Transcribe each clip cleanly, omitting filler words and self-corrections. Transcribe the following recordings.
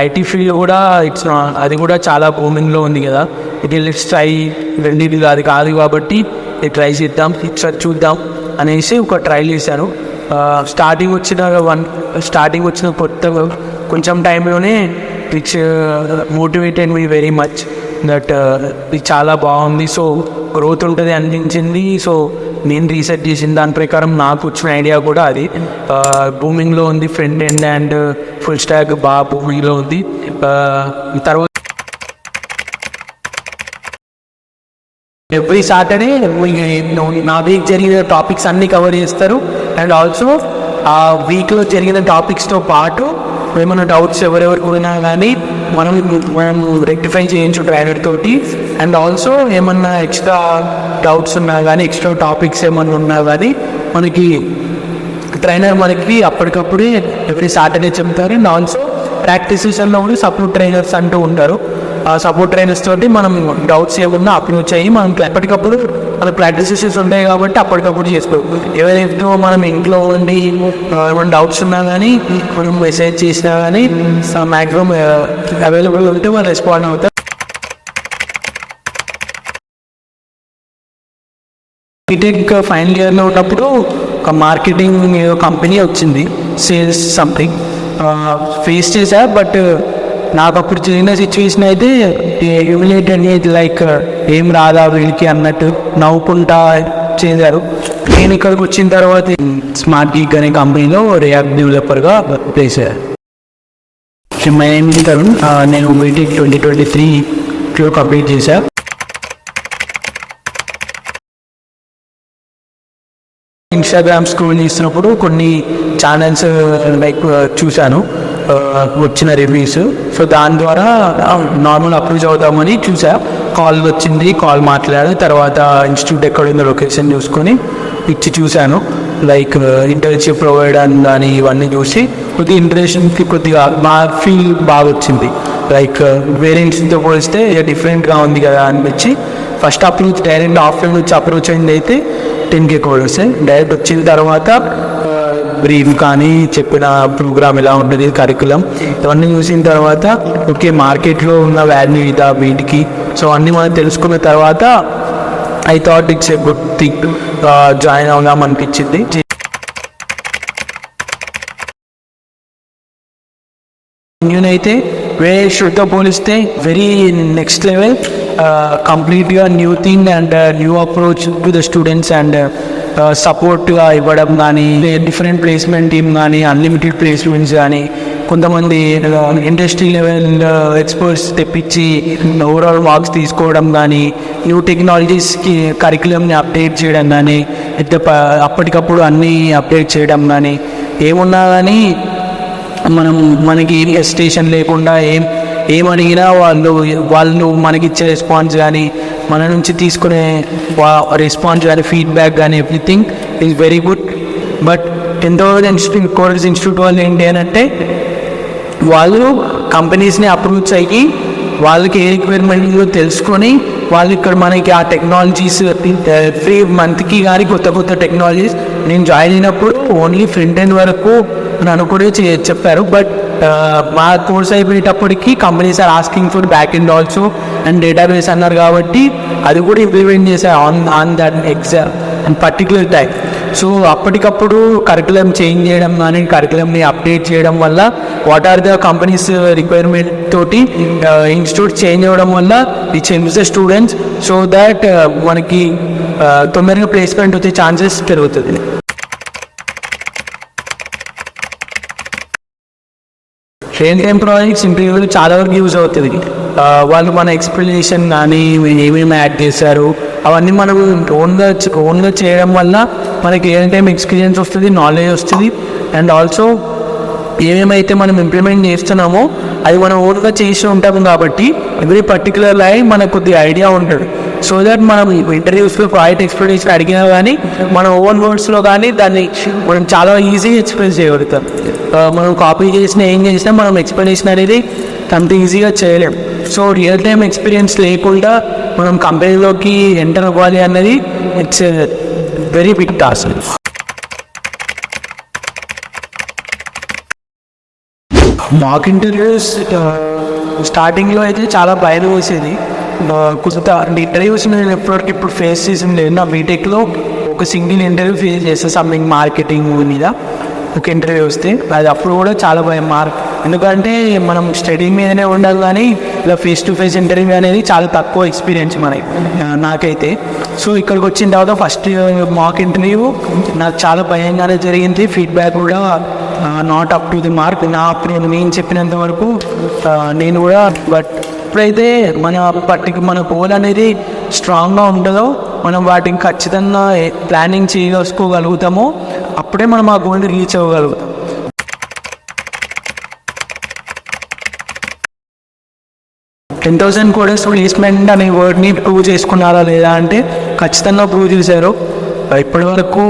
IT field కూడా అది కూడా చాలా బూమింగ్లో ఉంది కదా. లెట్స్ ట్రై రెండింటిది అది కాదు కాబట్టి ట్రై చేద్దాం, చూద్దాం అనేసి ఒక ట్రైల్ చేశాను. స్టార్టింగ్ వచ్చిన కొత్త కొంచెం టైంలోనే which motivated me very much that ఇది చాలా బాగుంది, సో గ్రోత్ ఉంటుంది అనిపించింది. సో నేను రీసెర్చ్ చేసిన దాని ప్రకారం నాకు వచ్చిన ఐడియా కూడా అది బూమింగ్లో ఉంది. Front end and full stock బాగా బూమింగ్లో ఉంది. తర్వాత ఎవ్రీ సాటర్డే నా వీక్ జరిగిన టాపిక్స్ అన్నీ కవర్ చేస్తారు. అండ్ ఆల్సో ఆ వీక్లో జరిగిన టాపిక్స్తో పాటు ఏమైనా డౌట్స్ ఎవరెవరికి ఉన్నా కానీ మనం రెక్టిఫై చేయించు ట్రైనర్ తోటి. అండ్ ఆల్సో ఏమన్నా ఎక్స్ట్రా డౌట్స్ ఉన్నా కానీ ఎక్స్ట్రా టాపిక్స్ ఏమన్నా ఉన్నా కానీ మనకి ట్రైనర్ మనకి అప్పటికప్పుడే ఎవ్రీ సాటర్డే చెప్తారు. అండ్ ఆల్సో ప్రాక్టీస్ సెషన్లో కూడా సపోర్ట్ ట్రైనర్స్ అంటూ ఉంటారు. ఆ సపోర్ట్ ట్రైనర్స్ తోటి మనం డౌట్స్ ఏమన్నా అప్రోచ్ అయ్యి మనం ఎప్పటికప్పుడు మన ప్రాక్టీస్ సెషన్స్ ఉంటాయి కాబట్టి అప్పటికప్పుడు చేసుకోవచ్చు. ఎవరైతే మనం ఇంట్లో ఉండి ఏమైనా డౌట్స్ ఉన్నా కానీ మనం మెసేజ్ చేసినా కానీ మ్యాక్సిమం అవైలబుల్ ఉంటే వాళ్ళు రెస్పాండ్ అవుతారు. బీటెక్ ఫైనల్ ఇయర్లో ఉన్నప్పుడు ఒక మార్కెటింగ్ కంపెనీ వచ్చింది, సేల్స్ సంథింగ్ ఫేస్ చేశా. బట్ నాకు అప్పుడు జరిగిన సిచ్యువేషన్ అయితే హ్యూమిలేటెడ్, లైక్ ఏం రాదా వీళ్ళకి అన్నట్టు నవ్వుకుంటా చేశారు. నేను ఇక్కడికి వచ్చిన తర్వాత స్మార్ట్ గీక్ అనే కంపెనీలో రియాక్ట్ డెవలపర్గా ప్లేస్ అయ్యాను. My name is Tarun. నేను బీటెక్ 2023 కంప్లీట్ చేశాను. ఇన్స్టాగ్రామ్ స్క్రోల్ చేస్తున్నప్పుడు కొన్ని ఛానల్స్ లైక్ చూశాను వచ్చిన రివ్యూస్. సో దాని ద్వారా నార్మల్ అప్రోచ్ అవుదామని చూసా. కాల్ వచ్చింది, కాల్ మాట్లాడాను. తర్వాత ఇన్స్టిట్యూట్ ఎక్కడుందో లొకేషన్ చూసుకొని ఇచ్చి చూశాను. లైక్ ఇంటర్న్షిప్ ప్రొవైడ్ అని ఇవన్నీ చూసి కొద్దిగా ఇంటర్న్షిప్కి కొద్దిగా ఫీల్ బాగా వచ్చింది. లైక్ వేరే ఇన్స్టిట్యూట్తో పోలిస్తే డిఫరెంట్గా ఉంది కదా అనిపించి ఫస్ట్ అప్రోచ్ డైరెక్ట్ ఆఫ్లైన్ వచ్చి అప్రోచ్ అయింది అయితే 10K కోడ్ వస్తాయి. డైరెక్ట్ వచ్చిన తర్వాత బ్రీఫ్ కానీ చెప్పిన ప్రోగ్రామ్ ఎలా ఉంటుంది, కరికులం ఇవన్నీ చూసిన తర్వాత ఓకే మార్కెట్లో ఉన్న వాల్యూ ఇదా వీటికి, సో అన్నీ మనం తెలుసుకున్న తర్వాత I thought it's a good thing join అవుదాం అనిపించింది. నేనైతే వేరే షూట్తో పోలిస్తే వెరీ నెక్స్ట్ లెవెల్, కంప్లీట్గా new thing and new approach to the students and సపోర్ట్గా ఇవ్వడం కానీ, డిఫరెంట్ ప్లేస్మెంట్ టీమ్ కానీ, అన్లిమిటెడ్ ప్లేస్మెంట్స్ కానీ, కొంతమంది ఇండస్ట్రీ లెవెల్ ఎక్స్పర్ట్స్ తెప్పించి ఓవరాల్ మార్క్స్ తీసుకోవడం కానీ, న్యూ టెక్నాలజీస్కి కరికులంని అప్డేట్ చేయడం కానీ, అప్పటికప్పుడు అన్నీ అప్డేట్ చేయడం కానీ, ఏమున్నా కానీ మనకి ఏం హెసిటేషన్ లేకుండా ఏమడిగినా వాళ్ళు మనకిచ్చే రెస్పాన్స్ కానీ, మన నుంచి తీసుకునే రెస్పాన్స్ కానీ, ఫీడ్బ్యాక్ కానీ everything is very good. But 10,000 course institute వాళ్ళు ఏంటి అని అంటే వాళ్ళు కంపెనీస్ని అప్రోచ్ అయ్యి వాళ్ళకి ఏ రిక్వైర్మెంట్ తెలుసుకొని వాళ్ళు ఇక్కడ మనకి ఆ టెక్నాలజీస్ ఫ్రీ మంత్కి కానీ కొత్త టెక్నాలజీస్ నేను జాయిన్ అయినప్పుడు ఓన్లీ ఫ్రంట్ ఎండ్ వరకు అని అనుకునే చెప్పారు. బట్ మా కోర్స్ అయిపోయేటప్పటికి companies are asking for back end also and database అన్నారు కాబట్టి అది కూడా ఇంప్లిమెంట్ చేశారు on that exam and particular time. So అప్పటికప్పుడు కరికులం చేంజ్ చేయడం కానీ, కరికులంని అప్డేట్ చేయడం వల్ల what are the companies requirement తోటి ఇన్స్టిట్యూట్ చేంజ్ అవ్వడం వల్ల it helps the students so that మనకి తొందరగా ప్లేస్మెంట్ వచ్చే ఛాన్సెస్ పెరుగుతుంది. రియల్ టైం ప్రాజెక్ట్స్ ఇంటర్వ్యూలో చాలా వరకు యూజ్ అవుతుంది. వాళ్ళు మన ఎక్స్ప్లెనేషన్ కానీ ఏమేమి యాడ్ చేశారు అవన్నీ మనం ఓన్గా చేయడం వల్ల మనకి రియల్ టైం ఎక్స్పీరియన్స్ వస్తుంది, నాలెడ్జ్ వస్తుంది. అండ్ ఆల్సో ఏమేమైతే మనం ఇంప్లిమెంట్ చేస్తున్నామో అది మనం ఓన్గా చేసి ఉంటాం కాబట్టి ఎవ్రీ పర్టికులర్ లైన్ మనకు కొద్దిగా ఐడియా ఉంటుంది. సో దట్ మనం ఇంటర్వ్యూస్లో ప్రాజెక్ట్ ఎక్స్ప్లెనేషన్ అడిగినా కానీ మన ఓన్ వర్డ్స్లో కానీ దాన్ని మనం చాలా ఈజీగా ఎక్స్ప్లెయిన్ చేయగలుగుతాం. మనం కాపీ చేసినా ఏం చేసినా మనం ఎక్స్ప్లెనేషన్ అనేది అంత ఈజీగా చేయలేం. సో రియల్ టైం ఎక్స్పీరియన్స్ లేకుండా మనం కంపెనీలోకి ఎంటర్ అవ్వాలి అన్నది it's very big task. Mock interviews స్టార్టింగ్లో అయితే చాలా భయం వేసేది. కొంత ఇంటర్వ్యూస్ నేను ఎప్పటివరకు ఇప్పుడు ఫేస్ చేసింది లేదు. నా బీటెక్లో ఒక సింగిల్ ఇంటర్వ్యూ ఫేస్ చేస్తే సంథింగ్ మార్కెటింగ్ మీద ఒక ఇంటర్వ్యూ వస్తే అది అప్పుడు కూడా చాలా భయం. ఎందుకంటే మనం స్టడీ మీదనే ఉండాలి, కానీ ఇలా ఫేస్ టు ఫేస్ ఇంటర్వ్యూ అనేది చాలా తక్కువ ఎక్స్పీరియన్స్ మనకి, నాకైతే. సో ఇక్కడికి వచ్చిన తర్వాత ఫస్ట్ మాక్ ఇంటర్వ్యూ నాకు చాలా భయంగానే జరిగింది. ఫీడ్బ్యాక్ కూడా not up to the mark. నేను చెప్పినంత వరకు నేను కూడా. బట్ ఎప్పుడైతే మన గోల్ అనేది స్ట్రాంగ్గా ఉంటుందో, మనం వాటిని ఖచ్చితంగా ప్లానింగ్ చేసుకోగలుగుతామో అప్పుడే మనం ఆ గోల్ని రీచ్ అవ్వగలుగుతాం. $10,000 కోడర్స్ ప్లేస్మెంట్ అనే వర్డ్ని ప్రూవ్ చేసుకున్నారా లేదా అంటే ఖచ్చితంగా ప్రూవ్ చేశారు. ఇప్పటి వరకు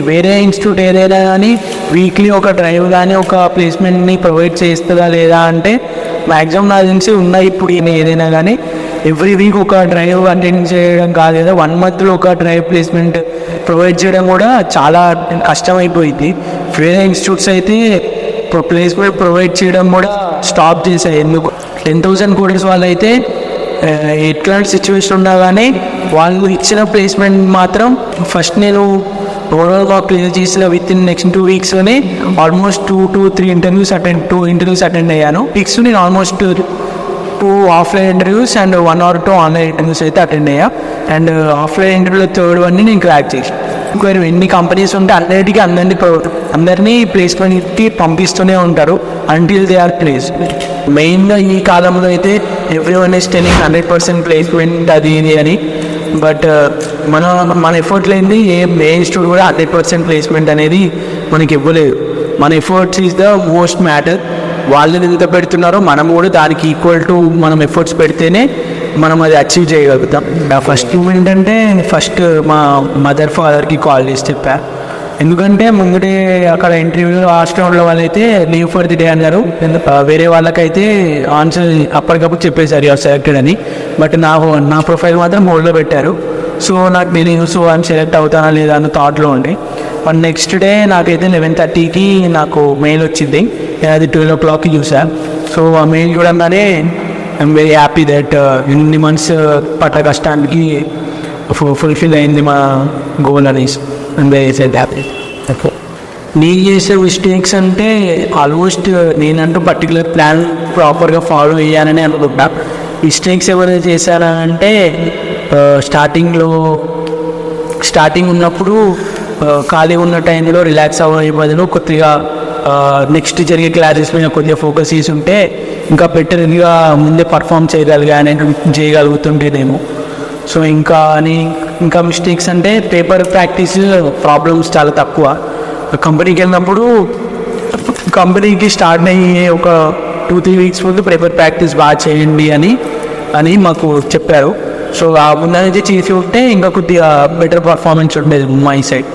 వేరే ఇన్స్టిట్యూట్ ఏదైనా కానీ వీక్లీ ఒక డ్రైవ్ కానీ ఒక ప్లేస్మెంట్ని ప్రొవైడ్ చేస్తుందా లేదా అంటే మ్యాక్సిమం నాకు తెలిసి ఉన్నాయి. ఇప్పుడు ఏదైనా కానీ ఎవ్రీ వీక్ ఒక డ్రైవ్ అటెండ్ చేయడం కాదు కదా, 1 monthలో ఒక డ్రైవ్ ప్లేస్మెంట్ ప్రొవైడ్ చేయడం కూడా చాలా కష్టమైపోయింది. వేరే ఇన్స్టిట్యూట్స్ అయితే ప్లేస్మెంట్ ప్రొవైడ్ చేయడం కూడా స్టాప్ చేశాయి. ఎందుకు 10,000 కోడర్స్ వాళ్ళు అయితే ఎట్లాంటి సిచ్యువేషన్ ఉన్నా కానీ వాళ్ళు ఇచ్చిన ప్లేస్మెంట్ మాత్రం ఫస్ట్ నేను ఓవరాల్గా క్లియర్ చేసిన విత్ ఇన్ నెక్స్ట్ 2 weeksలోనే ఆల్మోస్ట్ 2 to 3 ఇంటర్వ్యూస్ అటెండ్ అయ్యాను. వీక్స్ నేను almost 2 offline interviews and 1 or 2 online interviews అయితే అటెండ్ అయ్యా. అండ్ ఆఫ్లైన్ ఇంటర్వ్యూలో 3rd one నేను క్రాక్ చేసాను. ఎన్ని కంపెనీస్ ఉంటే అందరినీ ప్లేస్మెంట్కి పంపిస్తూనే ఉంటారు అంటిల్ దే ఆర్ ప్లేస్. మెయిన్గా ఈ కాలంలో అయితే ఎవ్రీవన్ ఈస్ టెలింగ్ 100% ప్లేస్మెంట్ అది ఇది అని. బట్ మన ఎఫర్ట్ లేనిది ఏ ఇన్స్టిట్యూట్ కూడా 100% ప్లేస్మెంట్ అనేది మనకి ఇవ్వలేదు. మన efforts is the most matter. వాళ్ళు ఎంత పెడుతున్నారో మనం కూడా దానికి ఈక్వల్ టు మనం ఎఫర్ట్స్ పెడితేనే మనం అది అచీవ్ చేయగలుగుతాం. ఫస్ట్ ఏంటంటే మా మదర్ ఫాదర్కి కాల్ చేసి చెప్పా. ఎందుకంటే ముందుడే అక్కడ ఇంటర్వ్యూలో హాస్టల్లో వాళ్ళైతే లీవ్ ఫర్ ది డే అన్నారు. వేరే వాళ్ళకైతే ఆన్సర్ అప్పటికప్పుడు చెప్పేశారు యూఆర్ సెలెక్టెడ్ అని. బట్ నా ప్రొఫైల్ మాత్రం హోల్డ్లో పెట్టారు. సో నాకు తెలియదు, సో ఆయన సెలెక్ట్ అవుతానా లేదా అన్న థాట్లో ఉండి. బట్ నెక్స్ట్ డే నాకైతే 11:30కి నాకు మెయిల్ వచ్చింది. అది 12 o'clockకి చూసా. సో ఆ మెయిల్ చూడంగానే ఐఎమ్ వెరీ హ్యాపీ దట్ ఇన్ని మంత్స్ పట్ట కష్టానికి ఫుల్ఫిల్ అయింది మా గోల్ అనేసి. I'm very happy. నేను చేసే మిస్టేక్స్ అంటే ఆల్మోస్ట్ నేనంటూ పర్టికులర్ ప్లాన్ ప్రాపర్గా ఫాలో అయ్యానని అనుకుంటా. మిస్టేక్స్ ఎవరైనా చేశారంటే స్టార్టింగ్ ఉన్నప్పుడు ఖాళీ ఉన్న టైంలో రిలాక్స్ అవ్వే బదులు కొద్దిగా నెక్స్ట్ జరిగే క్లాసెస్ మీద కొద్దిగా ఫోకస్ చేసి ఉంటే ఇంకా ముందే పర్ఫామ్ చేయగలుగుతుంటేనేమో. సో ఇంకా మిస్టేక్స్ అంటే పేపర్ ప్రాక్టీస్ ప్రాబ్లమ్స్ చాలా తక్కువ. కంపెనీకి వెళ్ళినప్పుడు కంపెనీకి స్టార్ట్ అయ్యే ఒక 2-3 weeks ముందు పేపర్ ప్రాక్టీస్ బాగా చేయండి అని మాకు చెప్పారు. సో ఆ ముందు నుంచి చేసి ఉంటే ఇంకా కొద్దిగా బెటర్ పర్ఫార్మెన్స్ ఉండేది మై సైడ్.